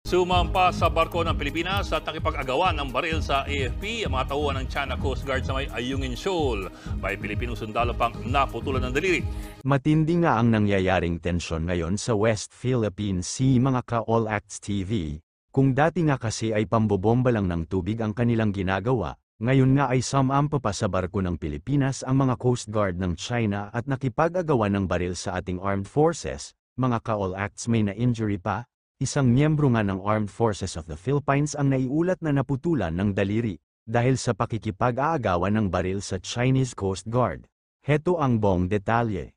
Sumampa sa barko ng Pilipinas at nakipag-agawan ng baril sa AFP ang mga tauhan ng China Coast Guard sa may Ayungin Shoal. May Pilipinong sundalo pang naputulan ng daliri. Matindi nga ang nangyayaring tensyon ngayon sa West Philippine Sea, mga ka-All Acts TV. Kung dati nga kasi ay pambobomba lang ng tubig ang kanilang ginagawa, ngayon nga ay sumampa pa sa barko ng Pilipinas ang mga Coast Guard ng China at nakipag-agawan ng baril sa ating armed forces. Mga ka-All Acts, may na-injury pa. Isang miyembro nga ng Armed Forces of the Philippines ang naiulat na naputulan ng daliri dahil sa pakikipag-aagawan ng baril sa Chinese Coast Guard. Heto ang buong detalye.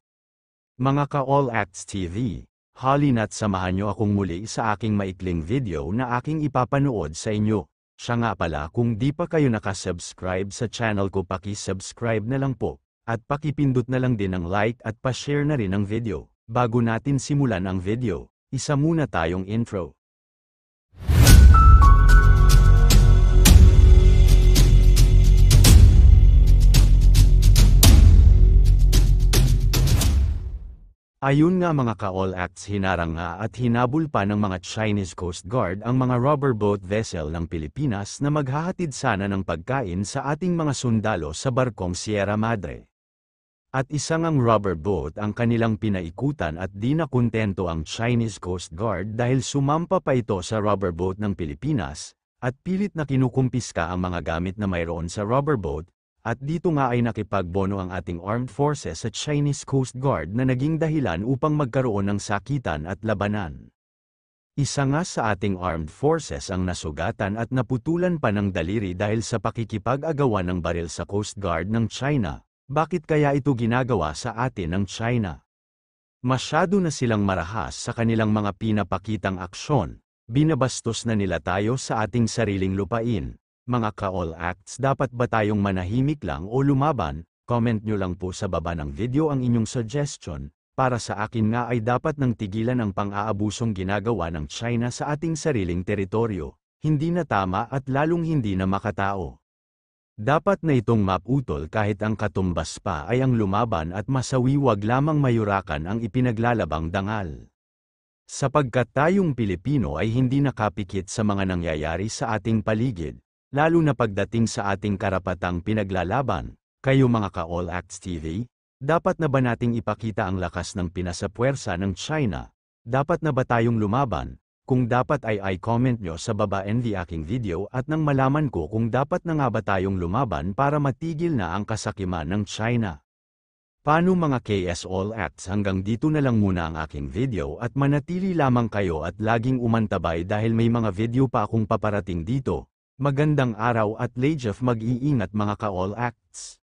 Mga ka-All Acts TV, halina't samahan nyo akong muli sa aking maikling video na aking ipapanood sa inyo. Siya nga pala, kung di pa kayo nakasubscribe sa channel ko, paki-subscribe na lang po, at pakipindot na lang din ng like at pa-share na rin ang video. Bago natin simulan ang video, isa muna tayong intro. Ayun nga mga ka-All Acts, hinarang nga at hinabol pa ng mga Chinese Coast Guard ang mga rubber boat vessel ng Pilipinas na maghahatid sana ng pagkain sa ating mga sundalo sa barkong Sierra Madre. At isang ang rubber boat ang kanilang pinaikutan at di na kontento ang Chinese Coast Guard dahil sumampa pa ito sa rubber boat ng Pilipinas, at pilit na kinukumpiska ang mga gamit na mayroon sa rubber boat, at dito nga ay nakipagbono ang ating armed forces sa Chinese Coast Guard na naging dahilan upang magkaroon ng sakitan at labanan. Isa nga sa ating armed forces ang nasugatan at naputulan pa ng daliri dahil sa pakikipag-agawan ng baril sa Coast Guard ng China. Bakit kaya ito ginagawa sa atin ng China? Masyado na silang marahas sa kanilang mga pinapakitang aksyon, binabastos na nila tayo sa ating sariling lupain. Mga ka-All Acts, dapat ba tayong manahimik lang o lumaban? Comment nyo lang po sa baba ng video ang inyong suggestion. Para sa akin nga ay dapat nang tigilan ang pang-aabusong ginagawa ng China sa ating sariling teritoryo. Hindi na tama at lalong hindi na makatao. Dapat na itong maputol kahit ang katumbas pa ay ang lumaban at masawi, wag lamang mayurakan ang ipinaglalabang dangal. Sapagkat tayong Pilipino ay hindi nakapikit sa mga nangyayari sa ating paligid, lalo na pagdating sa ating karapatang pinaglalaban. Kayo mga ka-All Acts TV, dapat na ba nating ipakita ang lakas ng pinasapuwersa ng China? Dapat na ba tayong lumaban? Kung dapat ay comment nyo sa baba the aking video, at nang malaman ko kung dapat na nga ba tayong lumaban para matigil na ang kasakiman ng China. Paano mga KS All Acts, hanggang dito na lang muna ang aking video at manatili lamang kayo at laging umantabay dahil may mga video pa akong paparating dito. Magandang araw at Lejef, mag-iingat mga ka-All Acts.